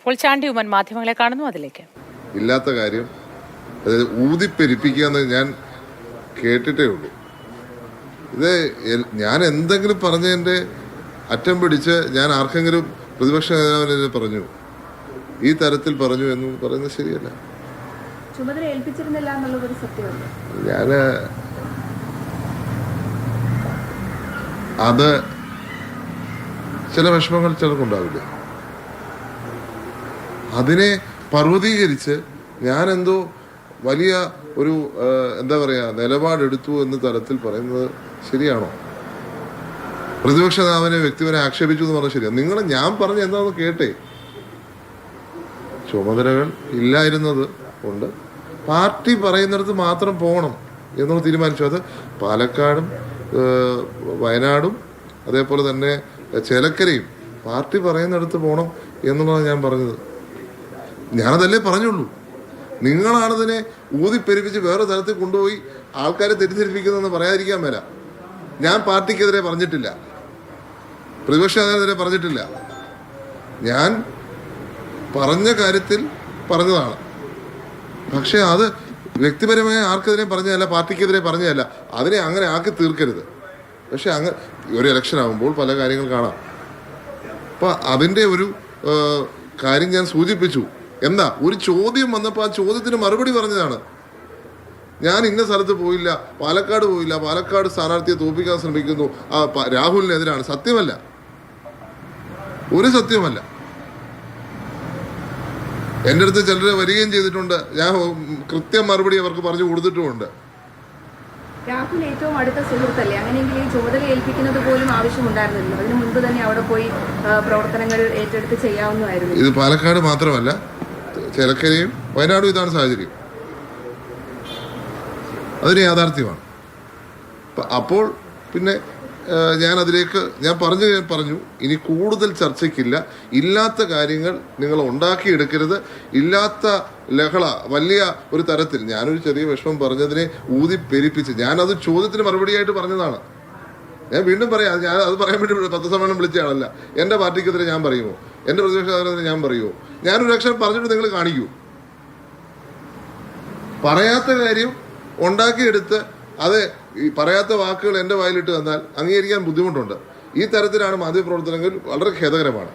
അപ്പോൾ ചാണ്ടി ഉമ്മൻ മാധ്യമങ്ങളെ കാണുന്നു, അതിലേക്ക്. ഇല്ലാത്ത കാര്യം ഊതിപ്പെരിപ്പിക്കുക എന്ന് ഞാൻ കേട്ടിട്ടേ ഉള്ളൂ. ഇത് ഞാൻ എന്തെങ്കിലും പറഞ്ഞതിൻ്റെ അറ്റം പിടിച്ച് ഞാൻ ആർക്കെങ്കിലും പ്രതിപക്ഷ നേതാവിനെ പറഞ്ഞു, ഈ തരത്തിൽ പറഞ്ഞു എന്ന് പറയുന്നത് ശരിയല്ല. ചുമതല ഏൽപ്പിച്ചിരുന്നില്ല എന്നുള്ളതൊരു സത്യമല്ല. ഞാൻ അത് ചില വിഷമങ്ങൾ ചിലർക്കുണ്ടാവില്ല. അതിനെ പർവ്വതീകരിച്ച് ഞാനെന്തോ വലിയ ഒരു എന്താ പറയുക നിലപാടെടുത്തു എന്ന തരത്തിൽ പറയുന്നത് ശരിയാണോ? പ്രതിപക്ഷ നേതാവിനെ വ്യക്തിപരമായി ആക്ഷേപിച്ചു എന്ന് പറഞ്ഞാൽ ശരിയാണ്. ഞാൻ പറഞ്ഞ എന്താണെന്ന് കേട്ടേ. ചുമതലകൾ ഇല്ലായിരുന്നത് കൊണ്ട് പാർട്ടി പറയുന്നിടത്ത് മാത്രം പോകണം എന്നുള്ള തീരുമാനിച്ചു. അത് പാലക്കാടും വയനാടും അതേപോലെ തന്നെ ചേലക്കരയും പാർട്ടി പറയുന്നിടത്ത് പോകണം എന്നുള്ളതാണ് ഞാൻ പറഞ്ഞത്. ഞാനതല്ലേ പറഞ്ഞുള്ളൂ. നിങ്ങളാണതിനെ ഊതിപ്പെരിപ്പിച്ച് വേറെ തരത്തിൽ കൊണ്ടുപോയി ആൾക്കാരെ തെറ്റിദ്ധരിപ്പിക്കുന്നതെന്ന് പറയാതിരിക്കാൻ മേല. ഞാൻ പാർട്ടിക്കെതിരെ പറഞ്ഞിട്ടില്ല, പ്രതിപക്ഷ നേതാവിനെതിരെ പറഞ്ഞിട്ടില്ല. ഞാൻ പറഞ്ഞ കാര്യത്തിൽ പറഞ്ഞതാണ്. പക്ഷെ അത് വ്യക്തിപരമായ ആർക്കെതിരെ പറഞ്ഞതല്ല, പാർട്ടിക്കെതിരെ പറഞ്ഞതല്ല. അതിനെ അങ്ങനെ ആക്കി തീർക്കരുത്. പക്ഷെ അങ്ങ് ഒരു ഇലക്ഷൻ ആകുമ്പോൾ പല കാര്യങ്ങൾ കാണാം. അപ്പം അതിൻ്റെ ഒരു കാര്യം ഞാൻ സൂചിപ്പിച്ചു. എന്താ ഒരു ചോദ്യം വന്നപ്പോൾ ആ ചോദ്യത്തിന് മറുപടി പറഞ്ഞതാണ്. ഞാൻ ഇന്ന സ്ഥലത്ത് പോയില്ല, പാലക്കാട് പോയില്ല, പാലക്കാട് സ്ഥാനാർത്ഥിയെ തോൽപ്പിക്കാൻ ശ്രമിക്കുന്നു, രാഹുലിനെതിരാണ്. സത്യമല്ല, ഒരു സത്യമല്ല. എൻ്റെ അടുത്ത് ചിലർ വരികയും ചെയ്തിട്ടുണ്ട്. ഞാൻ കൃത്യം മറുപടി അവർക്ക് പറഞ്ഞു കൊടുത്തിട്ടുമുണ്ട്. രാഹുൽ ഏറ്റവും അടുത്ത സുഹൃത്തല്ലേ? അങ്ങനെയെങ്കിൽ ഈ ചുമതല ഏൽപ്പിക്കുന്നത് പോലും ആവശ്യമുണ്ടായിരുന്നില്ല. അതിനു മുൻപ് തന്നെ അവിടെ പോയി പ്രവർത്തനങ്ങൾ ഏറ്റെടുത്ത് ചെയ്യാവുന്നതായിരുന്നു. ഇത് പാലക്കാട് മാത്രമല്ല, ചേലക്കരയും വയനാടും ഇതാണ് സാഹചര്യം. അതൊരു യാഥാർത്ഥ്യമാണ്. അപ്പോൾ പിന്നെ ഞാൻ പറഞ്ഞു ഇനി കൂടുതൽ ചർച്ചയ്ക്കില്ല. ഇല്ലാത്ത കാര്യങ്ങൾ നിങ്ങൾ ഉണ്ടാക്കിയെടുക്കരുത്. ഇല്ലാത്ത ലഹള വലിയ ഒരു തരത്തിൽ ഞാനൊരു ചെറിയ വിഷമം പറഞ്ഞതിനെ ഊതിപ്പെരിപ്പിച്ച് ഞാനത് ചോദ്യത്തിന് മറുപടിയായിട്ട് പറഞ്ഞതാണ്. ഞാൻ വീണ്ടും പറയാം, ഞാൻ അത് പറയാൻ വേണ്ടി പത്രസമ്മേളനം വിളിച്ചയാളല്ല. എൻ്റെ പാർട്ടിക്കെതിരെ ഞാൻ പറയുമോ? എൻ്റെ പ്രതിപക്ഷ നേതാവിനെതിരെ ഞാൻ പറയുമോ? ഞാനൊരു അക്ഷരം പറഞ്ഞിട്ട് നിങ്ങൾ കാണിക്കൂ. പറയാത്ത കാര്യം ഉണ്ടാക്കിയെടുത്ത് അത് ഈ പറയാത്ത വാക്കുകൾ എൻ്റെ വായിലിട്ട് തന്നാൽ അംഗീകരിക്കാൻ ബുദ്ധിമുട്ടുണ്ട്. ഈ തരത്തിലാണ് മാധ്യമപ്രവർത്തനങ്ങൾ വളരെ ഖേദകരമാണ്.